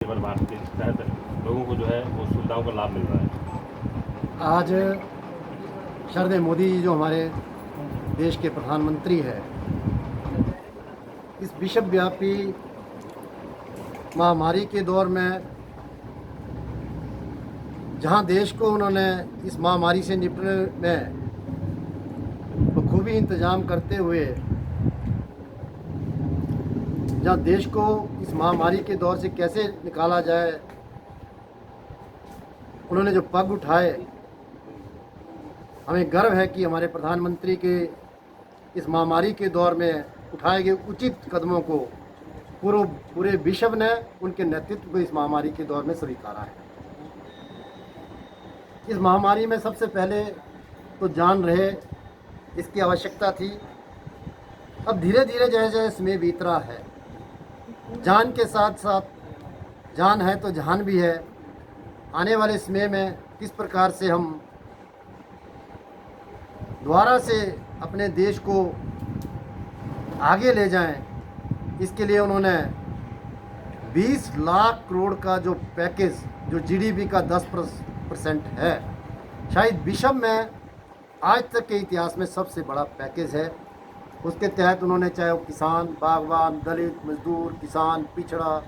केवल भारत के तहत लोगों को जो है वो सुविधाओं का लाभ मिल रहा है। आज श्रद्धेय मोदी जी जो हमारे देश के प्रधानमंत्री है, इस विश्वव्यापी महामारी के दौर में जहां देश को उन्होंने इस महामारी से निपटने में बखूबी इंतजाम करते हुए जहां देश को इस महामारी के दौर से कैसे निकाला जाए, उन्होंने जो पग उठाए, हमें गर्व है कि हमारे प्रधानमंत्री के इस महामारी के दौर में उठाए गए उचित कदमों को पूरे विश्व ने उनके नेतृत्व को इस महामारी के दौर में स्वीकारा है। इस महामारी में सबसे पहले तो जान रहे इसकी आवश्यकता थी। अब धीरे धीरे जैसे जैसे समय बीत रहा है, जान के साथ साथ जान है तो जहान भी है। आने वाले समय में किस प्रकार से हम दोबारा से अपने देश को आगे ले जाएं, इसके लिए उन्होंने 20 लाख करोड़ का जो पैकेज, जो जीडीपी का 10% है, शायद विश्व में आज तक के इतिहास में सबसे बड़ा पैकेज है। उसके तहत उन्होंने चाहे वो किसान, बागवान, दलित, मजदूर, किसान, पिछड़ा,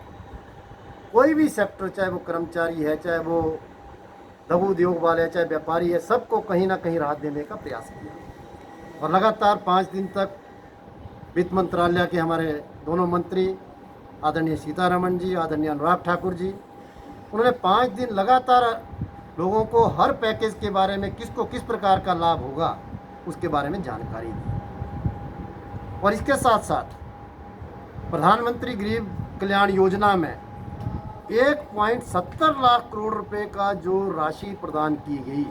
कोई भी सेक्टर, चाहे वो कर्मचारी है, चाहे वो लघु उद्योग वाले, चाहे व्यापारी है, सबको कहीं ना कहीं राहत देने का प्रयास किया। और लगातार 5 दिन तक वित्त मंत्रालय के हमारे दोनों मंत्री आदरणीय सीतारमण जी, आदरणीय अनुराग ठाकुर जी, उन्होंने 5 दिन लगातार लोगों को हर पैकेज के बारे में किसको किस प्रकार का लाभ होगा उसके बारे में जानकारी दी। और इसके साथ साथ प्रधानमंत्री गरीब कल्याण योजना में 1.70 लाख करोड़ रुपए का जो राशि प्रदान की गई,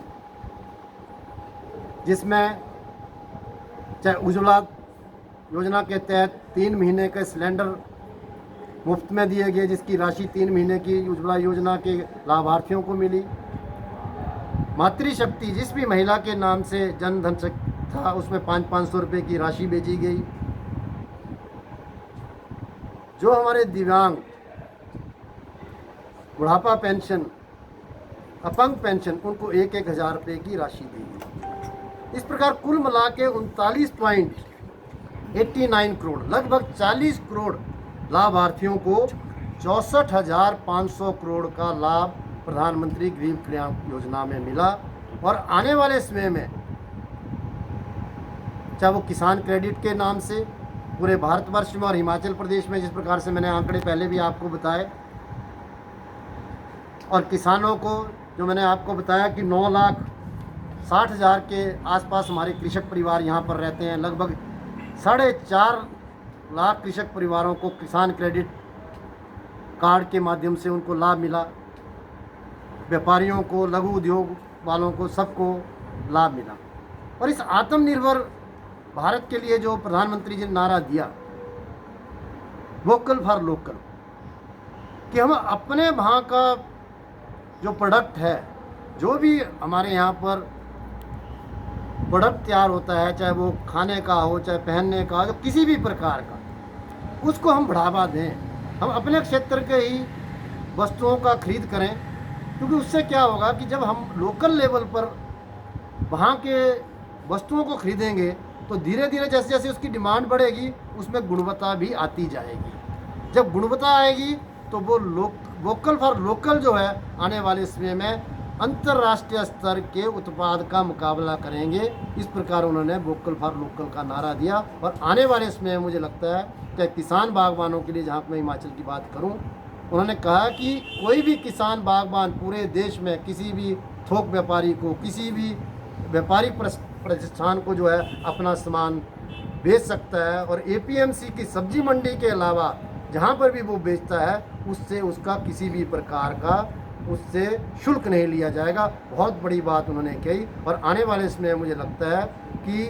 जिसमें चाहे उज्ज्वला योजना के तहत 3 महीने के सिलेंडर मुफ्त में दिए गए, जिसकी राशि 3 महीने की उज्ज्वला योजना के लाभार्थियों को मिली। मातृशक्ति, जिस भी महिला के नाम से जन धन था, उसमें 500 रुपये की राशि भेजी गई। जो हमारे दिव्यांग, बुढ़ापा पेंशन, अपंग पेंशन, उनको 1,000 रुपये की राशि दी गई। इस प्रकार कुल मिला के 39.89 करोड़, लगभग 40 करोड़ लाभार्थियों को 64,500 करोड़ का लाभ प्रधानमंत्री गरीब कल्याण योजना में मिला। और आने वाले समय में चाहे वो किसान क्रेडिट के नाम से पूरे भारतवर्ष में और हिमाचल प्रदेश में, जिस प्रकार से मैंने आंकड़े पहले भी आपको बताए, और किसानों को जो मैंने आपको बताया कि 9,60,000 के आसपास हमारे कृषक परिवार यहाँ पर रहते हैं। लगभग 4.5 लाख कृषक परिवारों को किसान क्रेडिट कार्ड के माध्यम से उनको लाभ मिला। व्यापारियों को, लघु उद्योग वालों को, सबको लाभ मिला। और इस आत्मनिर्भर भारत के लिए जो प्रधानमंत्री जी ने नारा दिया, वोकल फॉर लोकल, कि हम अपने वहाँ का जो प्रोडक्ट है, जो भी हमारे यहाँ पर प्रोडक्ट तैयार होता है, चाहे वो खाने का हो, चाहे पहनने का हो, किसी भी प्रकार का, उसको हम बढ़ावा दें। हम अपने क्षेत्र के ही वस्तुओं का खरीद करें, क्योंकि उससे क्या होगा कि जब हम लोकल लेवल पर वहाँ के वस्तुओं को खरीदेंगे तो धीरे धीरे जैसे जैसे उसकी डिमांड बढ़ेगी, उसमें गुणवत्ता भी आती जाएगी। जब गुणवत्ता आएगी तो वो वोकल फॉर लोकल जो है, आने वाले समय में अंतर्राष्ट्रीय स्तर के उत्पाद का मुकाबला करेंगे। इस प्रकार उन्होंने वोकल फॉर लोकल का नारा दिया। और आने वाले समय में मुझे लगता है कि किसान बागवानों के लिए, जहाँ मैं हिमाचल की बात करूँ, उन्होंने कहा कि कोई भी किसान बागवान पूरे देश में किसी भी थोक व्यापारी को, किसी भी व्यापारिक प्रतिष्ठान को जो है अपना सामान बेच सकता है। और एपीएमसी की सब्जी मंडी के अलावा जहाँ पर भी वो बेचता है, उससे उसका किसी भी प्रकार का उससे शुल्क नहीं लिया जाएगा। बहुत बड़ी बात उन्होंने कही। और आने वाले समय मुझे लगता है कि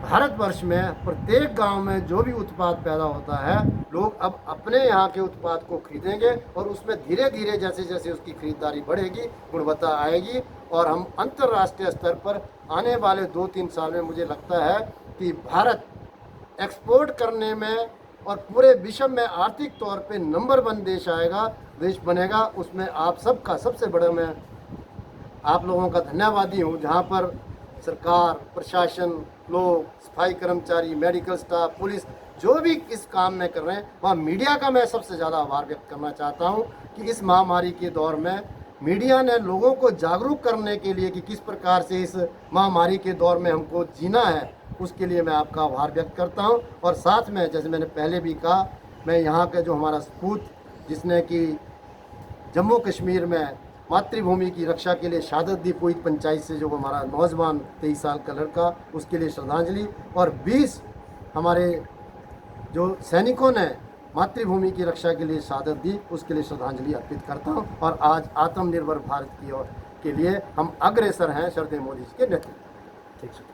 भारतवर्ष में प्रत्येक गांव में जो भी उत्पाद पैदा होता है, लोग अब अपने यहाँ के उत्पाद को खरीदेंगे। और उसमें धीरे धीरे जैसे जैसे उसकी खरीदारी बढ़ेगी, गुणवत्ता आएगी, और हम अंतर्राष्ट्रीय स्तर पर आने वाले 2-3 साल में मुझे लगता है कि भारत एक्सपोर्ट करने में और पूरे विश्व में आर्थिक तौर पे नंबर 1 देश आएगा। देश बनेगा उसमें आप सबका सबसे बड़ा मैं आप लोगों का धन्यवादी हूँ। जहाँ पर सरकार, प्रशासन, लोग, सफाई कर्मचारी, मेडिकल स्टाफ, पुलिस जो भी इस काम में कर रहे हैं, वहाँ मीडिया का मैं सबसे ज़्यादा आभार व्यक्त करना चाहता हूँ कि इस महामारी के दौर में मीडिया ने लोगों को जागरूक करने के लिए कि किस प्रकार से इस महामारी के दौर में हमको जीना है, उसके लिए मैं आपका आभार व्यक्त करता हूँ। और साथ में जैसे मैंने पहले भी कहा, मैं यहाँ का जो हमारा सपूत जिसने कि जम्मू कश्मीर में मातृभूमि की रक्षा के लिए शहादत दी पुईत पंचायत से, जो हमारा नौजवान 23 साल का लड़का, उसके लिए श्रद्धांजलि, और 20 हमारे जो सैनिकों ने मातृभूमि की रक्षा के लिए शहादत दी, उसके लिए श्रद्धांजलि अर्पित करता हूँ। और आज आत्मनिर्भर भारत की ओर के लिए हम अग्रसर हैं श्रद्धेय मोदी जी के नेतृत्व। ठीक है।